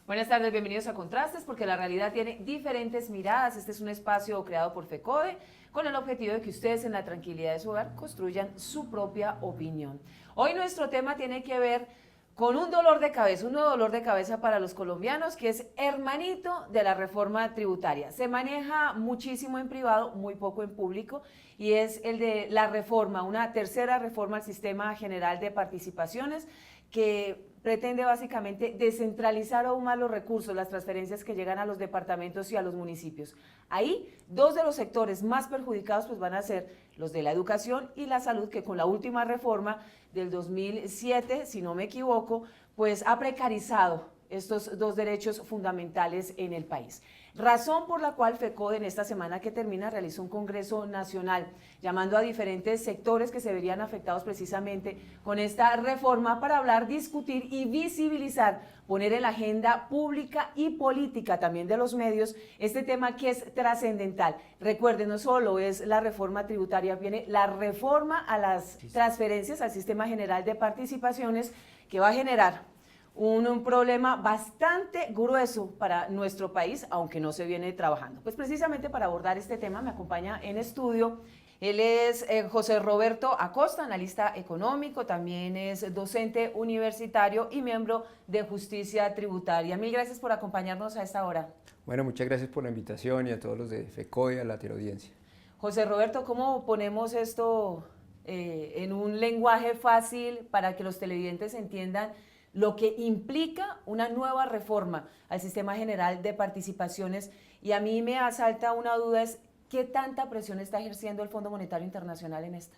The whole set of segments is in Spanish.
Buenas tardes, bienvenidos a Contrastes, porque la realidad tiene diferentes miradas. Este es un espacio creado por FECODE con el objetivo de que ustedes en la tranquilidad de su hogar construyan su propia opinión. Hoy nuestro tema tiene que ver con un dolor de cabeza, un nuevo dolor de cabeza para los colombianos, que es hermanito de la reforma tributaria. Se maneja muchísimo en privado, muy poco en público, y es el de la reforma, una tercera reforma al Sistema General de Participaciones, que pretende básicamente descentralizar aún más los recursos, las transferencias que llegan a los departamentos y a los municipios. Ahí, dos de los sectores más perjudicados pues van a ser los de la educación y la salud, que con la última reforma del 2007, si no me equivoco, pues ha precarizado estos dos derechos fundamentales en el país. Razón por la cual FECODE en esta semana que termina realizó un congreso nacional llamando a diferentes sectores que se verían afectados precisamente con esta reforma para hablar, discutir y visibilizar, poner en la agenda pública y política también de los medios este tema que es trascendental. Recuerden, no solo es la reforma tributaria, viene la reforma a las transferencias al Sistema General de Participaciones, que va a generar un problema bastante grueso para nuestro país, aunque no se viene trabajando. Pues precisamente para abordar este tema me acompaña en estudio, él es José Roberto Acosta, analista económico, también es docente universitario y miembro de Justicia Tributaria. Mil gracias por acompañarnos a esta hora. Bueno, muchas gracias por la invitación y a todos los de FECODE y a la teleaudiencia. José Roberto, ¿cómo ponemos esto en un lenguaje fácil para que los televidentes entiendan lo que implica una nueva reforma al Sistema General de Participaciones? Y a mí me asalta una duda, es ¿qué tanta presión está ejerciendo el Fondo Monetario Internacional en esta?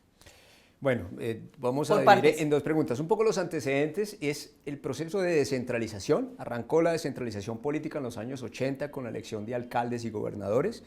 Bueno, vamos a dividir en dos preguntas. Un poco los antecedentes es el proceso de descentralización. Arrancó la descentralización política en los años 80 con la elección de alcaldes y gobernadores,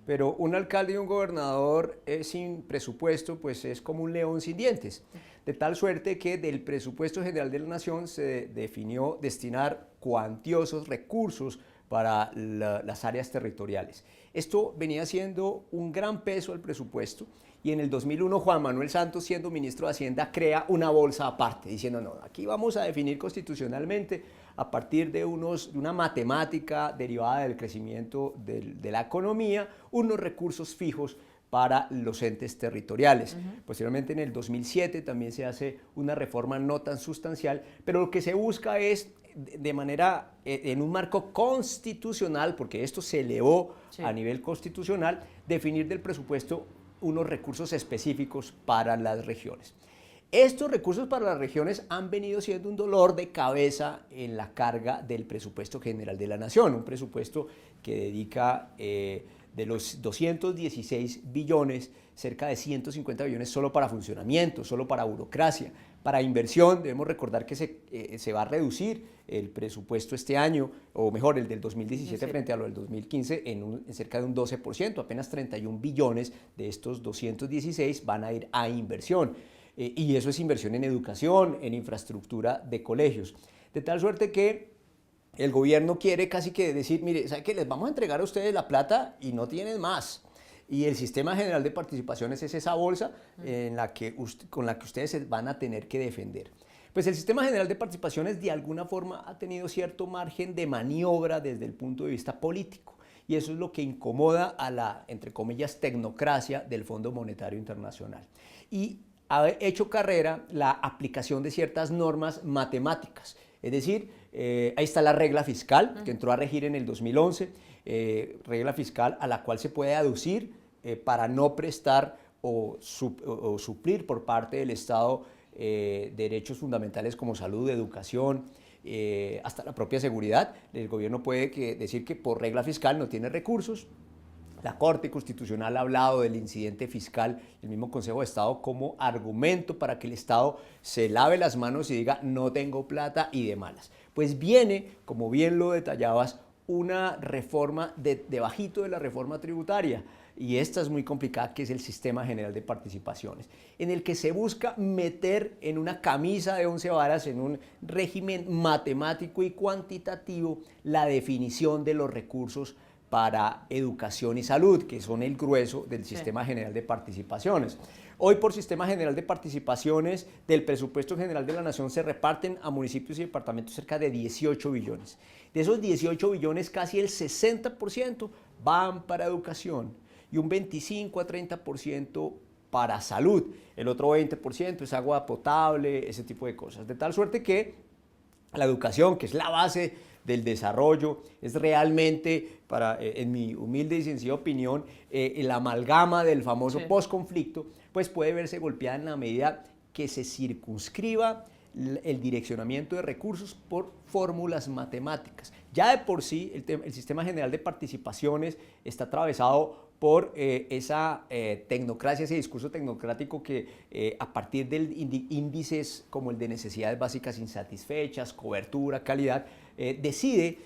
pero un alcalde y un gobernador sin presupuesto pues es como un león sin dientes. De tal suerte que del presupuesto general de la nación se definió destinar cuantiosos recursos para las áreas territoriales. Esto venía siendo un gran peso al presupuesto y en el 2001 Juan Manuel Santos, siendo ministro de Hacienda, crea una bolsa aparte, diciendo no, aquí vamos a definir constitucionalmente a partir de una matemática derivada del crecimiento de la economía, unos recursos fijos para los entes territoriales. Posteriormente en el 2007 también se hace una reforma no tan sustancial, pero lo que se busca es de manera, en un marco constitucional, porque esto se elevó a nivel constitucional, definir del presupuesto unos recursos específicos para las regiones. Estos recursos para las regiones han venido siendo un dolor de cabeza en la carga del presupuesto general de la nación, un presupuesto que dedica de los 216 billones, cerca de 150 billones solo para funcionamiento, solo para burocracia. Para inversión, debemos recordar que se va a reducir el presupuesto este año, o mejor, el del 2017 frente a lo del 2015, en cerca de un 12%, apenas 31 billones de estos 216 van a ir a inversión. Y eso es inversión en educación, en infraestructura de colegios. De tal suerte que el gobierno quiere casi que decir, mire, ¿sabe qué? Les vamos a entregar a ustedes la plata y no tienen más. Y el Sistema General de Participaciones es esa bolsa con la que ustedes se van a tener que defender. Pues el Sistema General de Participaciones de alguna forma ha tenido cierto margen de maniobra desde el punto de vista político. Y eso es lo que incomoda a la, entre comillas, tecnocracia del Fondo Monetario Internacional. Y ha hecho carrera la aplicación de ciertas normas matemáticas. Es decir, ahí está la regla fiscal que entró a regir en el 2011, regla fiscal a la cual se puede aducir para no prestar o suplir por parte del Estado derechos fundamentales como salud, educación, hasta la propia seguridad. El gobierno puede decir que por regla fiscal no tiene recursos. La Corte Constitucional ha hablado del incidente fiscal, el mismo Consejo de Estado, como argumento para que el Estado se lave las manos y diga no tengo plata y de malas. Pues viene, como bien lo detallabas, una reforma debajito de la reforma tributaria y esta es muy complicada, que es el Sistema General de Participaciones, en el que se busca meter en una camisa de 11 varas, en un régimen matemático y cuantitativo, la definición de los recursos para educación y salud, que son el grueso del Sistema General de Participaciones. Hoy, por Sistema General de Participaciones, del presupuesto general de la Nación se reparten a municipios y departamentos cerca de 18 billones. De esos 18 billones, casi el 60% van para educación y un 25 a 30% para salud. El otro 20% es agua potable, ese tipo de cosas. De tal suerte que la educación, que es la base del desarrollo, es realmente, en mi humilde y sencilla opinión, la amalgama del famoso posconflicto, pues puede verse golpeada en la medida que se circunscriba el direccionamiento de recursos por fórmulas matemáticas. Ya de por sí el Sistema General de Participaciones está atravesado por esa tecnocracia, ese discurso tecnocrático que a partir de índices como el de necesidades básicas insatisfechas, cobertura, calidad, decide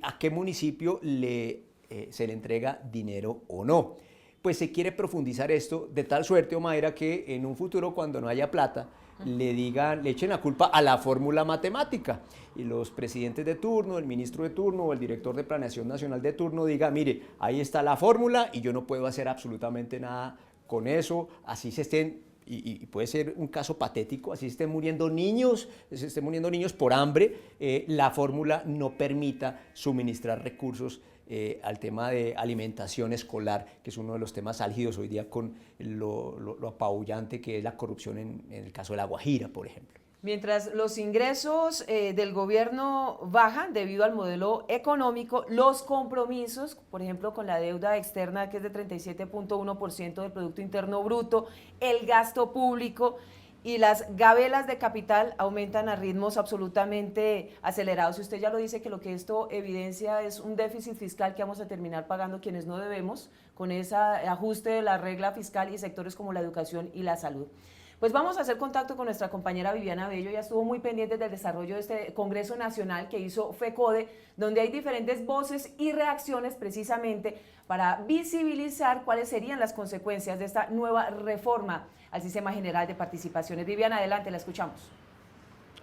a qué municipio se le entrega dinero o no. Pues se quiere profundizar esto de tal suerte, Omaira, que en un futuro, cuando no haya plata, le echen la culpa a la fórmula matemática y los presidentes de turno, el ministro de turno o el director de Planeación Nacional de turno diga, mire, ahí está la fórmula y yo no puedo hacer absolutamente nada con eso, así se estén, y puede ser un caso patético, así se estén muriendo niños por hambre, la fórmula no permita suministrar recursos al tema de alimentación escolar, que es uno de los temas álgidos hoy día con lo apabullante que es la corrupción en el caso de La Guajira, por ejemplo. Mientras los ingresos del gobierno bajan debido al modelo económico, los compromisos, por ejemplo, con la deuda externa, que es de 37.1% del Producto Interno Bruto, el gasto público y las gabelas de capital aumentan a ritmos absolutamente acelerados. Y usted ya lo dice, que lo que esto evidencia es un déficit fiscal que vamos a terminar pagando quienes no debemos, con ese ajuste de la regla fiscal y sectores como la educación y la salud. Pues vamos a hacer contacto con nuestra compañera Viviana Bello. Ella estuvo muy pendiente del desarrollo de este Congreso Nacional que hizo FECODE, donde hay diferentes voces y reacciones precisamente para visibilizar cuáles serían las consecuencias de esta nueva reforma al Sistema General de Participaciones. Viviana, adelante, la escuchamos.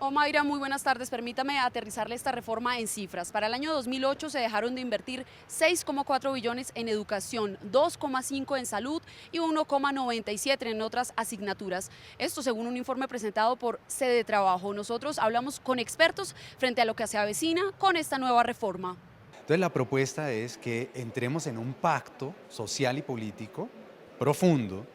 Omaira, muy buenas tardes. Permítame aterrizarle esta reforma en cifras. Para el año 2008 se dejaron de invertir 6,4 billones en educación, 2,5 en salud y 1,97 en otras asignaturas. Esto según un informe presentado por Sede Trabajo. Nosotros hablamos con expertos frente a lo que se avecina con esta nueva reforma. Entonces la propuesta es que entremos en un pacto social y político profundo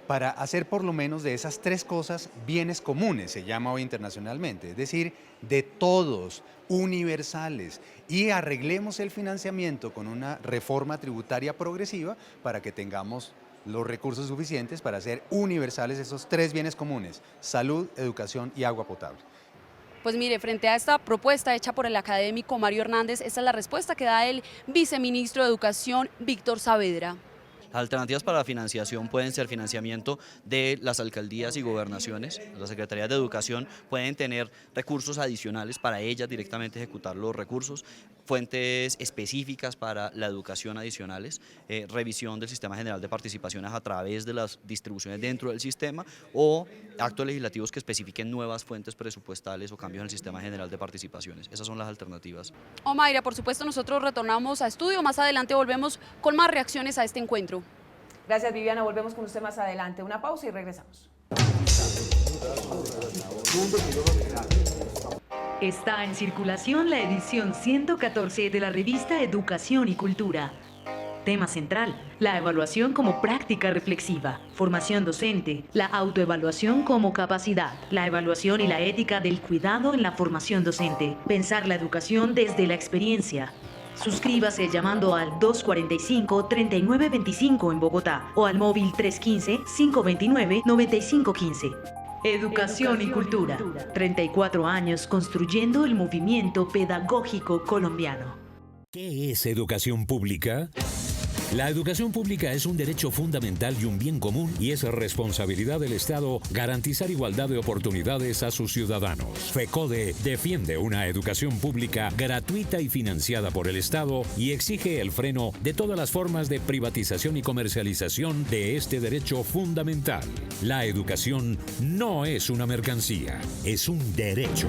para hacer por lo menos de esas tres cosas bienes comunes, se llama hoy internacionalmente, es decir, de todos, universales, y arreglemos el financiamiento con una reforma tributaria progresiva para que tengamos los recursos suficientes para hacer universales esos tres bienes comunes: salud, educación y agua potable. Pues mire, frente a esta propuesta hecha por el académico Mario Hernández, esta es la respuesta que da el viceministro de Educación, Víctor Saavedra. Las alternativas para la financiación pueden ser financiamiento de las alcaldías y gobernaciones. Las secretarías de educación pueden tener recursos adicionales para ellas directamente ejecutar los recursos, fuentes específicas para la educación adicionales, revisión del Sistema General de Participaciones a través de las distribuciones dentro del sistema o actos legislativos que especifiquen nuevas fuentes presupuestales o cambios en el Sistema General de Participaciones. Esas son las alternativas. Omaira, por supuesto nosotros retornamos a estudio, más adelante volvemos con más reacciones a este encuentro. Gracias, Viviana, volvemos con usted más adelante. Una pausa y regresamos. Está en circulación la edición 114 de la revista Educación y Cultura. Tema central: la evaluación como práctica reflexiva, formación docente, la autoevaluación como capacidad, la evaluación y la ética del cuidado en la formación docente, pensar la educación desde la experiencia. Suscríbase llamando al 245-3925 en Bogotá o al móvil 315-529-9515. Educación y Cultura. 34 años construyendo el movimiento pedagógico colombiano. ¿Qué es educación pública? La educación pública es un derecho fundamental y un bien común y es responsabilidad del Estado garantizar igualdad de oportunidades a sus ciudadanos. FECODE defiende una educación pública gratuita y financiada por el Estado y exige el freno de todas las formas de privatización y comercialización de este derecho fundamental. La educación no es una mercancía, es un derecho.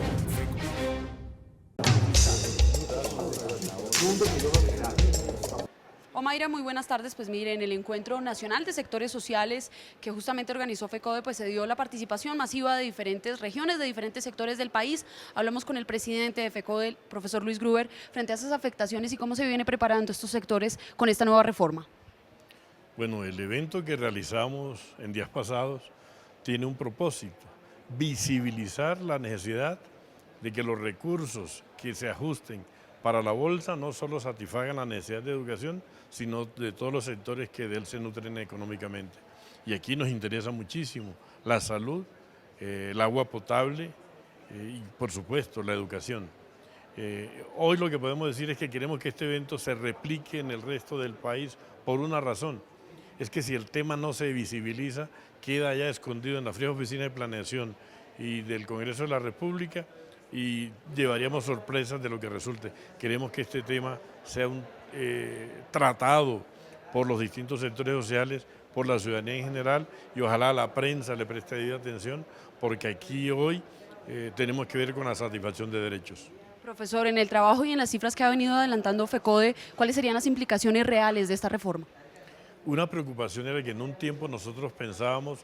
Omaira, muy buenas tardes. Pues mire, en el Encuentro Nacional de Sectores Sociales que justamente organizó FECODE, pues se dio la participación masiva de diferentes regiones, de diferentes sectores del país. Hablamos con el presidente de FECODE, el profesor Luis Gruber, frente a esas afectaciones y cómo se viene preparando estos sectores con esta nueva reforma. Bueno, el evento que realizamos en días pasados tiene un propósito: visibilizar la necesidad de que los recursos que se ajusten para la bolsa no solo satisfagan la necesidad de educación, sino de todos los sectores que de él se nutren económicamente. Y aquí nos interesa muchísimo la salud, el agua potable y por supuesto la educación. Hoy lo que podemos decir es que queremos que este evento se replique en el resto del país por una razón: es que si el tema no se visibiliza, queda ya escondido en la fría oficina de planeación y del Congreso de la República y llevaríamos sorpresas de lo que resulte. Queremos que este tema sea tratado por los distintos sectores sociales, por la ciudadanía en general, y ojalá la prensa le preste debida atención, porque aquí hoy tenemos que ver con la satisfacción de derechos. Profesor, en el trabajo y en las cifras que ha venido adelantando FECODE, ¿cuáles serían las implicaciones reales de esta reforma? Una preocupación era que en un tiempo nosotros pensábamos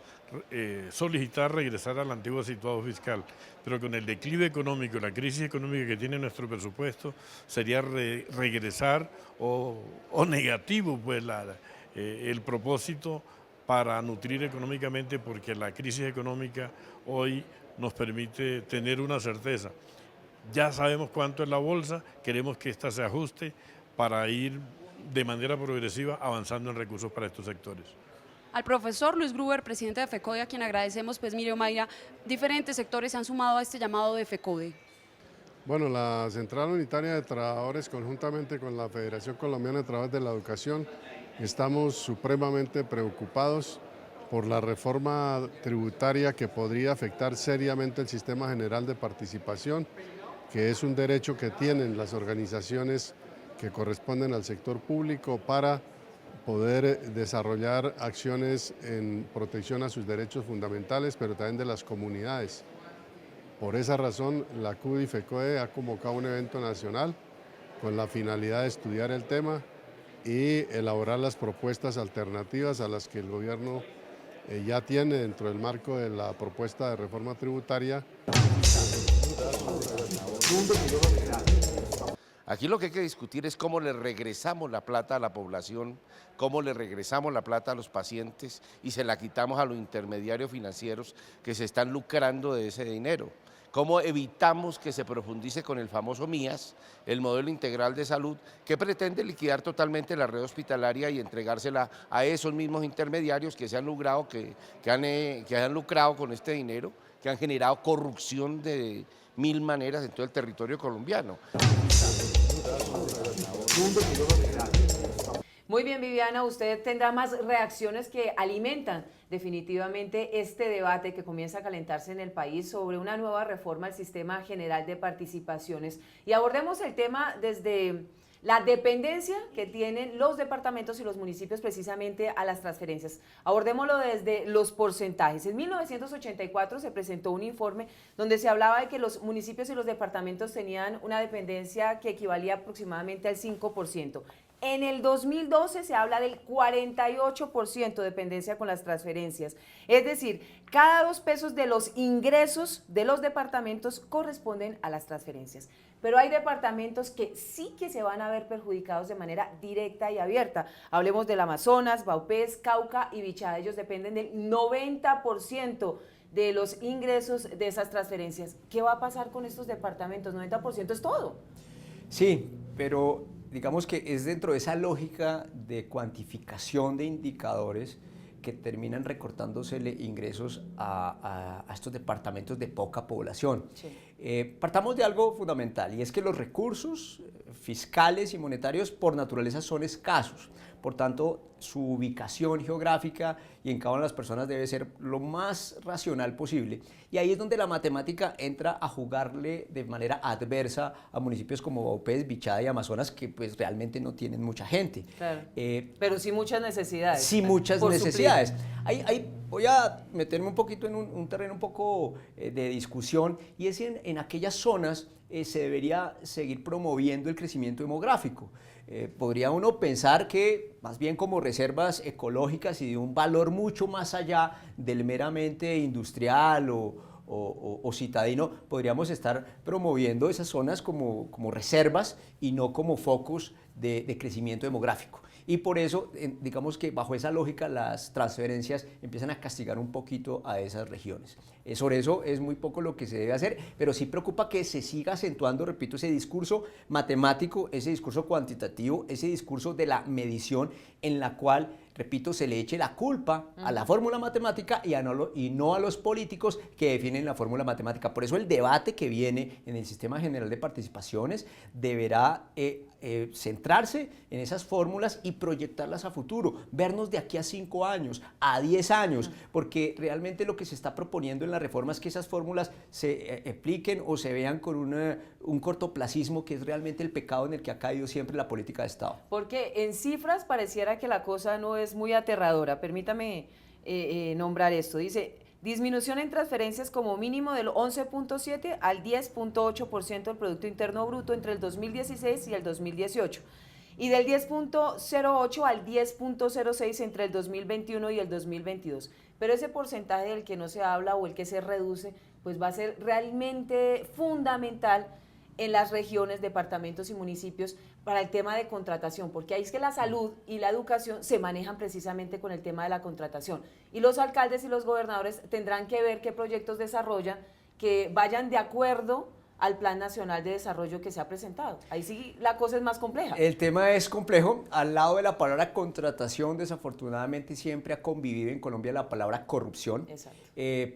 solicitar regresar al antiguo situado fiscal, pero con el declive económico, la crisis económica que tiene nuestro presupuesto, sería regresar o negativo pues el propósito para nutrir económicamente, porque la crisis económica hoy nos permite tener una certeza. Ya sabemos cuánto es la bolsa, queremos que esta se ajuste para ir de manera progresiva avanzando en recursos para estos sectores. Al profesor Luis Gruber, presidente de FECODE, a quien agradecemos. Pues mire, Omaira, diferentes sectores se han sumado a este llamado de FECODE. Bueno, la Central Unitaria de Trabajadores, conjuntamente con la Federación Colombiana de Trabajadores de la Educación, estamos supremamente preocupados por la reforma tributaria que podría afectar seriamente el sistema general de participación, que es un derecho que tienen las organizaciones que corresponden al sector público para poder desarrollar acciones en protección a sus derechos fundamentales, pero también de las comunidades. Por esa razón, la CUDI FECODE ha convocado un evento nacional con la finalidad de estudiar el tema y elaborar las propuestas alternativas a las que el gobierno ya tiene dentro del marco de la propuesta de reforma tributaria. Aquí lo que hay que discutir es cómo le regresamos la plata a la población, cómo le regresamos la plata a los pacientes y se la quitamos a los intermediarios financieros que se están lucrando de ese dinero. Cómo evitamos que se profundice con el famoso MIAS, el modelo integral de salud, que pretende liquidar totalmente la red hospitalaria y entregársela a esos mismos intermediarios que se han lucrado, que han lucrado con este dinero, que han generado corrupción de mil maneras en todo el territorio colombiano. Muy bien, Viviana, usted tendrá más reacciones que alimentan definitivamente este debate que comienza a calentarse en el país sobre una nueva reforma al Sistema General de Participaciones. Y abordemos el tema desde la dependencia que tienen los departamentos y los municipios precisamente a las transferencias. Abordémoslo desde los porcentajes. En 1984 se presentó un informe donde se hablaba de que los municipios y los departamentos tenían una dependencia que equivalía aproximadamente al 5%. En el 2012 se habla del 48% de dependencia con las transferencias. Es decir, cada 2 pesos de los ingresos de los departamentos corresponden a las transferencias. Pero hay departamentos que sí que se van a ver perjudicados de manera directa y abierta. Hablemos del Amazonas, Vaupés, Cauca y Bichada. Ellos dependen del 90% de los ingresos de esas transferencias. ¿Qué va a pasar con estos departamentos? 90% es todo. Sí, pero digamos que es dentro de esa lógica de cuantificación de indicadores que terminan recortándosele ingresos a estos departamentos de poca población. Sí. Partamos de algo fundamental, y es que los recursos fiscales y monetarios por naturaleza son escasos. Por tanto, su ubicación geográfica y en cada una de las personas debe ser lo más racional posible. Y ahí es donde la matemática entra a jugarle de manera adversa a municipios como Vaupés, Bichada y Amazonas, que pues realmente no tienen mucha gente. Claro. Pero sí muchas necesidades. Sí muchas necesidades. Ahí voy a meterme un poquito en un terreno un poco de discusión, y es en aquellas zonas se debería seguir promoviendo el crecimiento demográfico. Podría uno pensar que más bien como reservas ecológicas y de un valor mucho más allá del meramente industrial o citadino, podríamos estar promoviendo esas zonas como reservas y no como focos de crecimiento demográfico. Y por eso, digamos que bajo esa lógica, las transferencias empiezan a castigar un poquito a esas regiones. Sobre eso es muy poco lo que se debe hacer, pero sí preocupa que se siga acentuando, repito, ese discurso matemático, ese discurso cuantitativo, ese discurso de la medición en la cual, repito, se le eche la culpa a la fórmula matemática y no a los políticos que definen la fórmula matemática. Por eso el debate que viene en el Sistema General de Participaciones deberá centrarse en esas fórmulas y proyectarlas a futuro, vernos de aquí a 5 años, a 10 años, porque realmente lo que se está proponiendo en la reforma es que esas fórmulas se apliquen o se vean con un cortoplacismo, que es realmente el pecado en el que ha caído siempre la política de Estado. Porque en cifras pareciera que la cosa no es muy aterradora. Permítame nombrar esto. Dice: disminución en transferencias como mínimo del 11.7 al 10.8% del Producto Interno Bruto entre el 2016 y el 2018, y del 10.08 al 10.06 entre el 2021 y el 2022. Pero ese porcentaje del que no se habla o el que se reduce, pues va a ser realmente fundamental en las regiones, departamentos y municipios para el tema de contratación, porque ahí es que la salud y la educación se manejan precisamente con el tema de la contratación, y los alcaldes y los gobernadores tendrán que ver qué proyectos desarrollan que vayan de acuerdo al Plan Nacional de Desarrollo que se ha presentado. Ahí sí la cosa es más compleja. El tema es complejo. Al lado de la palabra contratación, desafortunadamente siempre ha convivido en Colombia la palabra corrupción.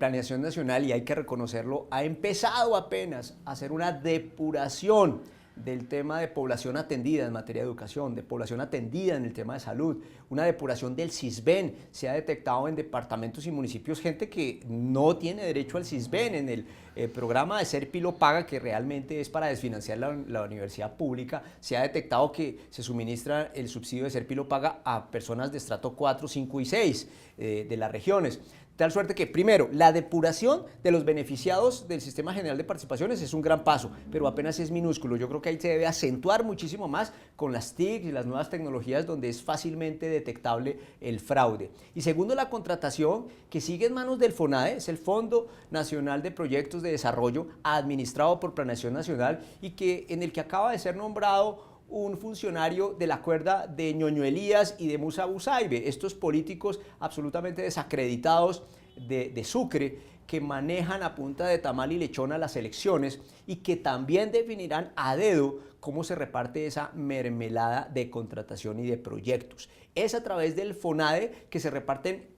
Planeación Nacional, y hay que reconocerlo, ha empezado apenas a hacer una depuración del tema de población atendida en materia de educación, de población atendida en el tema de salud, una depuración del CISBEN. Se ha detectado en departamentos y municipios gente que no tiene derecho al CISBEN, en el programa de Serpilo Paga, que realmente es para desfinanciar la universidad pública. Se ha detectado que se suministra el subsidio de Serpilo Paga a personas de estrato 4, 5 y 6 de las regiones. Tal suerte que, primero, la depuración de los beneficiados del Sistema General de Participaciones es un gran paso, pero apenas es minúsculo. Yo creo que ahí se debe acentuar muchísimo más con las TIC y las nuevas tecnologías, donde es fácilmente detectable el fraude. Y segundo, la contratación, que sigue en manos del FONADE, es el Fondo Nacional de Proyectos de Desarrollo, administrado por Planeación Nacional, y en el que acaba de ser nombrado un funcionario de la cuerda de Ñoño Elías y de Musa Busaibe, estos políticos absolutamente desacreditados de Sucre, que manejan a punta de tamal y lechona las elecciones y que también definirán a dedo cómo se reparte esa mermelada de contratación y de proyectos. Es a través del FONADE que se reparten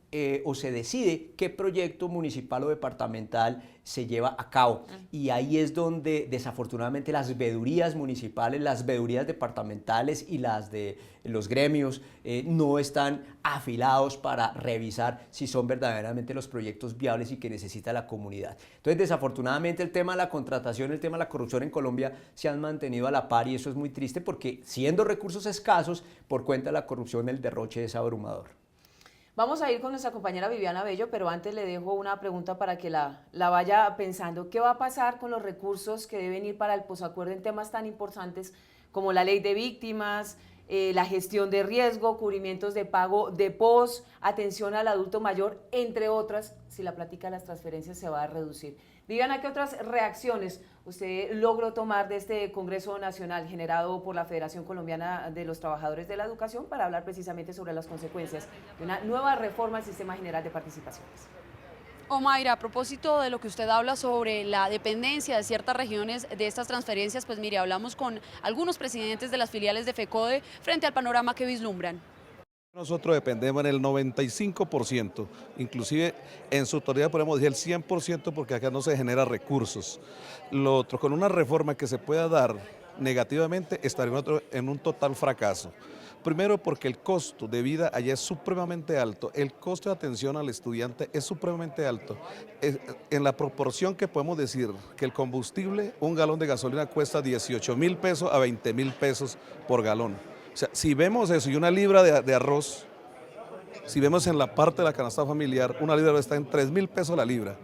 o se decide qué proyecto municipal o departamental se lleva a cabo. Y ahí es donde desafortunadamente las veedurías municipales, las veedurías departamentales y las de los gremios no están afilados para revisar si son verdaderamente los proyectos viables y que necesita la comunidad. Entonces, desafortunadamente, el tema de la contratación, el tema de la corrupción en Colombia se han mantenido a la par, y eso es muy triste porque, siendo recursos escasos, por cuenta de la corrupción, el derroche es abrumador. Vamos a ir con nuestra compañera Viviana Bello, pero antes le dejo una pregunta para que la vaya pensando. ¿Qué va a pasar con los recursos que deben ir para el posacuerdo en temas tan importantes como la ley de víctimas, la gestión de riesgo, cubrimientos de pago de pos, atención al adulto mayor, entre otras, si la plática de las transferencias se va a reducir? Viviana, ¿qué otras reacciones usted logró tomar de este Congreso Nacional generado por la Federación Colombiana de los Trabajadores de la Educación para hablar precisamente sobre las consecuencias de una nueva reforma al Sistema General de Participaciones? Omaira, a propósito de lo que usted habla sobre la dependencia de ciertas regiones de estas transferencias, pues mire, hablamos con algunos presidentes de las filiales de FECODE frente al panorama que vislumbran. Nosotros dependemos en el 95%, inclusive en su autoridad podemos decir el 100%, porque acá no se genera recursos. Lo otro, con una reforma que se pueda dar negativamente, estaremos en un total fracaso. Primero porque el costo de vida allá es supremamente alto, el costo de atención al estudiante es supremamente alto. En la proporción que podemos decir que el combustible, un galón de gasolina cuesta 18.000 pesos a 20.000 pesos por galón. O sea, si vemos eso y una libra de arroz, si vemos en la parte de la canasta familiar, una libra está en 3.000 pesos la libra.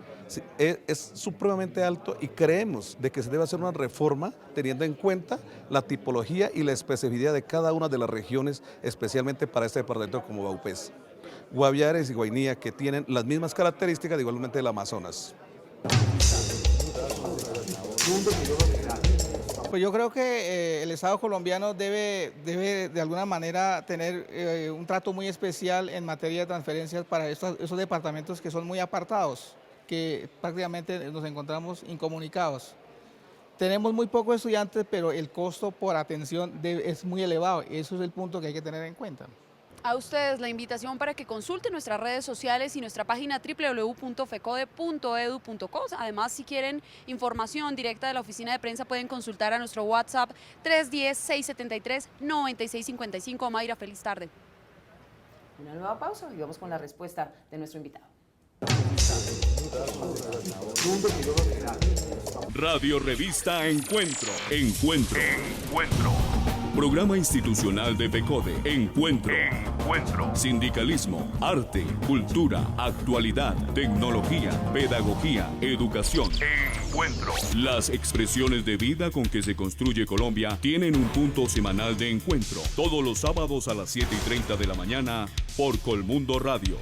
Es supremamente alto y creemos de que se debe hacer una reforma teniendo en cuenta la tipología y la especificidad de cada una de las regiones, especialmente para este departamento como Vaupés, Guaviares y Guainía, que tienen las mismas características igualmente del Amazonas. Pues yo creo que el Estado colombiano debe de alguna manera tener un trato muy especial en materia de transferencias para esos departamentos que son muy apartados, que prácticamente nos encontramos incomunicados. Tenemos muy pocos estudiantes, pero el costo por atención es muy elevado. Eso es el punto que hay que tener en cuenta. A ustedes la invitación para que consulten nuestras redes sociales y nuestra página www.fecode.edu.co. Además, si quieren información directa de la oficina de prensa, pueden consultar a nuestro WhatsApp 310-673-9655. Mayra, feliz tarde. Una nueva pausa y vamos con la respuesta de nuestro invitado. Radio Revista Encuentro. Programa institucional de FECODE. Encuentro. Sindicalismo, arte, cultura, actualidad, tecnología, pedagogía, educación. Las expresiones de vida con que se construye Colombia tienen un punto semanal de encuentro. Todos los sábados a las 7:30 de la mañana por Colmundo Radio.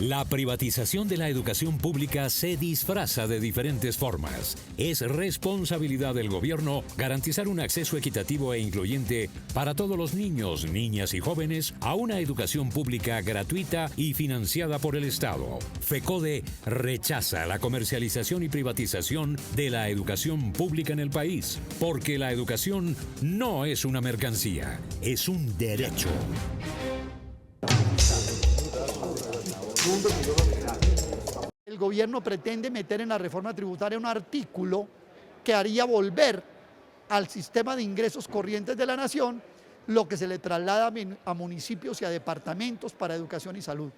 La privatización de la educación pública se disfraza de diferentes formas. Es responsabilidad del gobierno garantizar un acceso equitativo e incluyente para todos los niños, niñas y jóvenes a una educación pública gratuita y financiada por el Estado. FECODE rechaza la comercialización y privatización de la educación pública en el país, porque la educación no es una mercancía, es un derecho. El gobierno pretende meter en la reforma tributaria un artículo que haría volver al sistema de ingresos corrientes de la nación lo que se le traslada a municipios y a departamentos para educación y salud.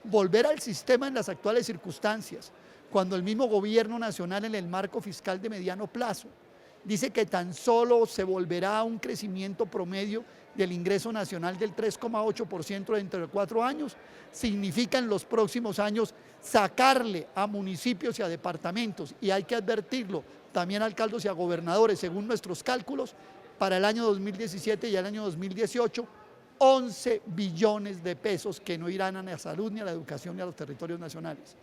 Volver al sistema en las actuales circunstancias, cuando el mismo gobierno nacional en el marco fiscal de mediano plazo dice que tan solo se volverá a un crecimiento promedio del ingreso nacional del 3,8% dentro de 4 años, significa en los próximos años sacarle a municipios y a departamentos, y hay que advertirlo también a alcaldes y a gobernadores, según nuestros cálculos, para el año 2017 y el año 2018, 11 billones de pesos que no irán a la salud, ni a la educación, ni a los territorios nacionales.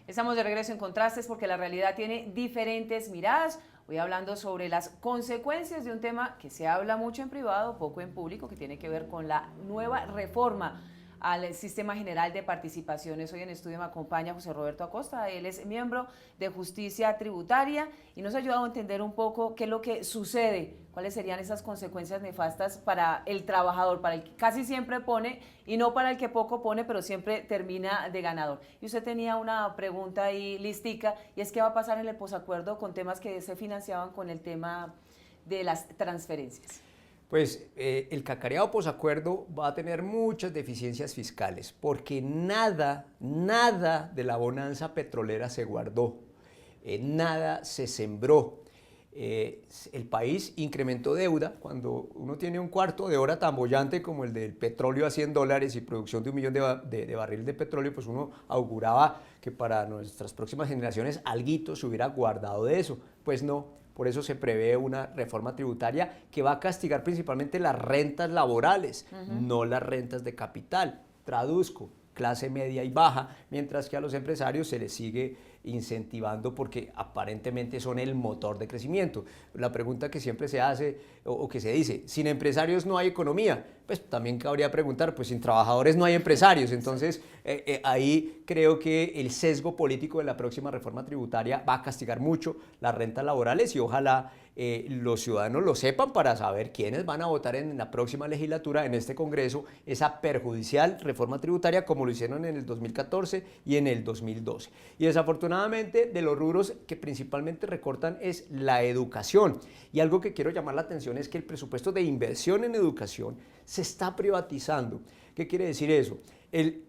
Estamos de regreso en Contrastes porque la realidad tiene diferentes miradas. Hoy hablando sobre las consecuencias de un tema que se habla mucho en privado, poco en público, que tiene que ver con la nueva reforma al Sistema General de Participaciones. Hoy en estudio me acompaña José Roberto Acosta, él es miembro de Justicia Tributaria y nos ha ayudado a entender un poco qué es lo que sucede, cuáles serían esas consecuencias nefastas para el trabajador, para el que casi siempre pone y no para el que poco pone, pero siempre termina de ganador. Y usted tenía una pregunta ahí listica, y es qué va a pasar en el posacuerdo con temas que se financiaban con el tema de las transferencias. Pues el cacareado posacuerdo va a tener muchas deficiencias fiscales porque nada de la bonanza petrolera se guardó, nada se sembró. El país incrementó deuda. Cuando uno tiene un cuarto de hora tan bollante como el del petróleo a $100 y producción de 1 millón de barriles de petróleo, pues uno auguraba que para nuestras próximas generaciones alguito se hubiera guardado de eso. Pues no. Por eso se prevé una reforma tributaria que va a castigar principalmente las rentas laborales, no las rentas de capital. Traduzco, clase media y baja, mientras que a los empresarios se les sigue incentivando porque aparentemente son el motor de crecimiento. La pregunta que siempre se hace o que se dice, sin empresarios no hay economía, pues también cabría preguntar, pues sin trabajadores no hay empresarios. Entonces ahí creo que el sesgo político de la próxima reforma tributaria va a castigar mucho las rentas laborales y ojalá los ciudadanos lo sepan para saber quiénes van a votar en la próxima legislatura, en este Congreso, esa perjudicial reforma tributaria como lo hicieron en el 2014 y en el 2012. Y desafortunadamente de los rubros que principalmente recortan es la educación. Y algo que quiero llamar la atención es que el presupuesto de inversión en educación se está privatizando. ¿Qué quiere decir eso?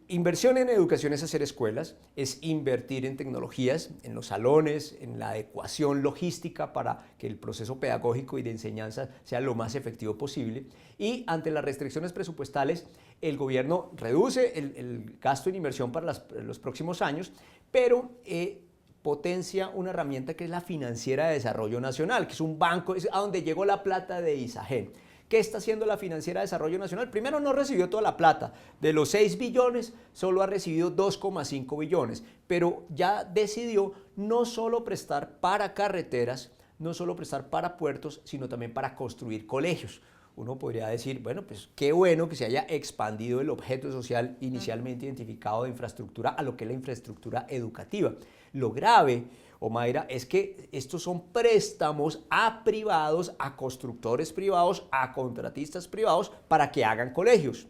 Inversión en educación es hacer escuelas, es invertir en tecnologías, en los salones, en la adecuación logística para que el proceso pedagógico y de enseñanza sea lo más efectivo posible. Y ante las restricciones presupuestales, el gobierno reduce el gasto en inversión para los próximos años, pero potencia una herramienta que es la Financiera de Desarrollo Nacional, que es un banco, es a donde llegó la plata de ISAGEN. ¿Qué está haciendo la Financiera de Desarrollo Nacional? Primero, no recibió toda la plata. De los 6 billones, solo ha recibido 2,5 billones. Pero ya decidió no solo prestar para carreteras, no solo prestar para puertos, sino también para construir colegios. Uno podría decir, bueno, pues qué bueno que se haya expandido el objeto social inicialmente identificado de infraestructura a lo que es la infraestructura educativa. Lo grave, Omaira, es que estos son préstamos a privados, a constructores privados, a contratistas privados para que hagan colegios.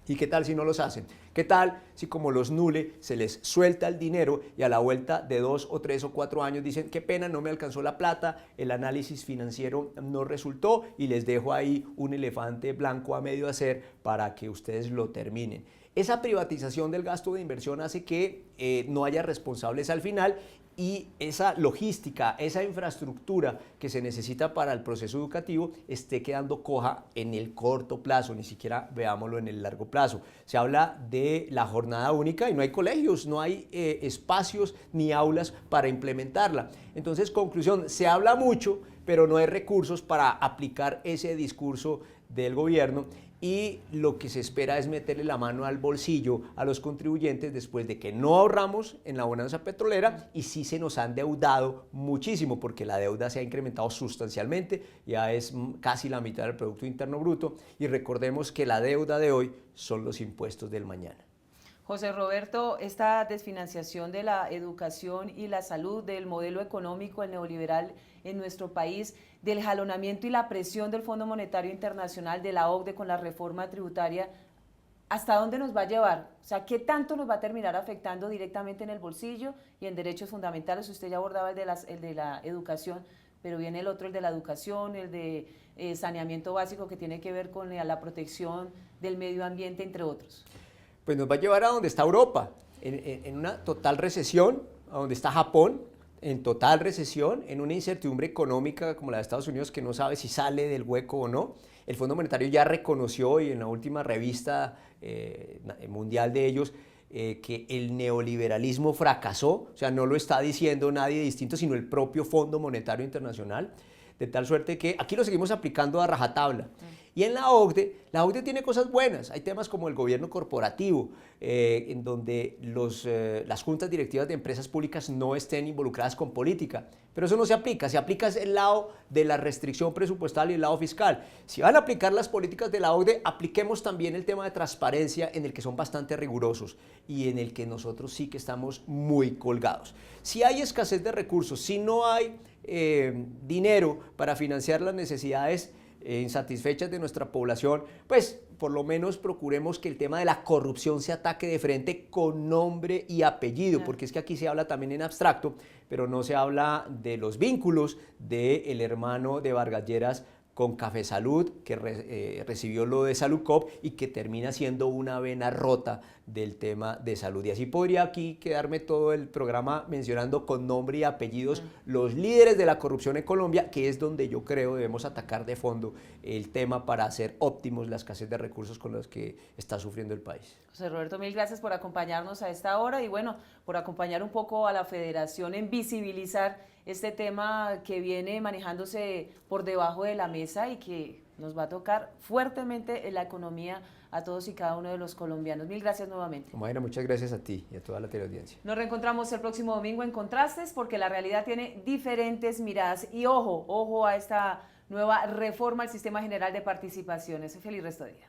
¿Y qué tal si no los hacen? ¿Qué tal si como los NULE se les suelta el dinero y a la vuelta de 2 o 3 o 4 años dicen qué pena, no me alcanzó la plata, el análisis financiero no resultó y les dejo ahí un elefante blanco a medio hacer para que ustedes lo terminen? Esa privatización del gasto de inversión hace que no haya responsables al final y esa logística, esa infraestructura que se necesita para el proceso educativo esté quedando coja en el corto plazo, ni siquiera veámoslo en el largo plazo. Se habla de la jornada única y no hay colegios, no hay espacios ni aulas para implementarla. Entonces, conclusión, se habla mucho, pero no hay recursos para aplicar ese discurso del gobierno. Y lo que se espera es meterle la mano al bolsillo a los contribuyentes después de que no ahorramos en la bonanza petrolera y sí se nos ha endeudado muchísimo porque la deuda se ha incrementado sustancialmente, ya es casi la mitad del Producto Interno Bruto y recordemos que la deuda de hoy son los impuestos del mañana. José Roberto, esta desfinanciación de la educación y la salud, del modelo económico, el neoliberal en nuestro país, del jalonamiento y la presión del Fondo Monetario Internacional, de la OCDE con la reforma tributaria, ¿hasta dónde nos va a llevar? O sea, ¿qué tanto nos va a terminar afectando directamente en el bolsillo y en derechos fundamentales? Usted ya abordaba el de la educación, pero viene el otro, el de la educación, el de saneamiento básico que tiene que ver con la protección del medio ambiente, entre otros. Pues nos va a llevar a donde está Europa, en una total recesión, a donde está Japón, en total recesión, en una incertidumbre económica como la de Estados Unidos que no sabe si sale del hueco o no. El Fondo Monetario ya reconoció y en la última revista mundial de ellos que el neoliberalismo fracasó, o sea, no lo está diciendo nadie distinto, sino el propio Fondo Monetario Internacional, de tal suerte que aquí lo seguimos aplicando a rajatabla. Y en la OCDE tiene cosas buenas, hay temas como el gobierno corporativo, en donde las juntas directivas de empresas públicas no estén involucradas con política, pero eso no se aplica el lado de la restricción presupuestal y el lado fiscal. Si van a aplicar las políticas de la OCDE, apliquemos también el tema de transparencia en el que son bastante rigurosos y en el que nosotros sí que estamos muy colgados. Si hay escasez de recursos, si no hay dinero para financiar las necesidades insatisfechas de nuestra población, pues por lo menos procuremos que el tema de la corrupción se ataque de frente con nombre y apellido, porque es que aquí se habla también en abstracto, pero no se habla de los vínculos del hermano de Vargas Lleras con Café Salud, que recibió lo de Saludcop y que termina siendo una vena rota del tema de salud. Y así podría aquí quedarme todo el programa mencionando con nombre y apellidos los líderes de la corrupción en Colombia, que es donde yo creo debemos atacar de fondo el tema para hacer óptimos la escasez de recursos con los que está sufriendo el país. José Roberto, mil gracias por acompañarnos a esta hora y bueno, por acompañar un poco a la Federación en visibilizar este tema que viene manejándose por debajo de la mesa y que nos va a tocar fuertemente en la economía a todos y cada uno de los colombianos. Mil gracias nuevamente. Mayra, muchas gracias a ti y a toda la teleaudiencia. Nos reencontramos el próximo domingo en Contrastes porque la realidad tiene diferentes miradas y ojo a esta nueva reforma al Sistema General de Participaciones. Feliz resto de día.